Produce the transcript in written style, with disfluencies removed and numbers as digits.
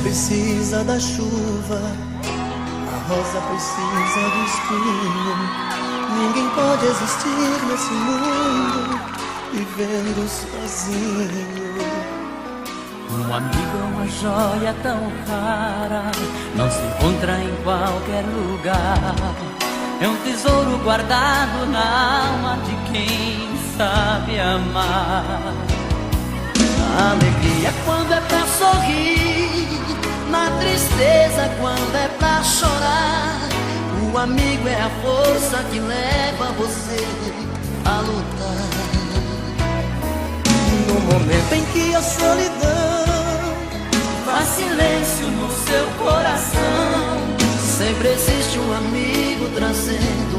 precisa da chuva, a rosa precisa do espinho. Ninguém pode existir nesse mundo vivendo sozinho. Um amigo é uma joia tão rara, não se encontra em qualquer lugar. É um tesouro guardado na alma de quem sabe amar. A alegria quando é pra sorrir, na tristeza quando é pra chorar. O amigo é a força que leva você a lutar. No momento em que a solidão faz silêncio no seu coração, sempre existe um amigo trazendo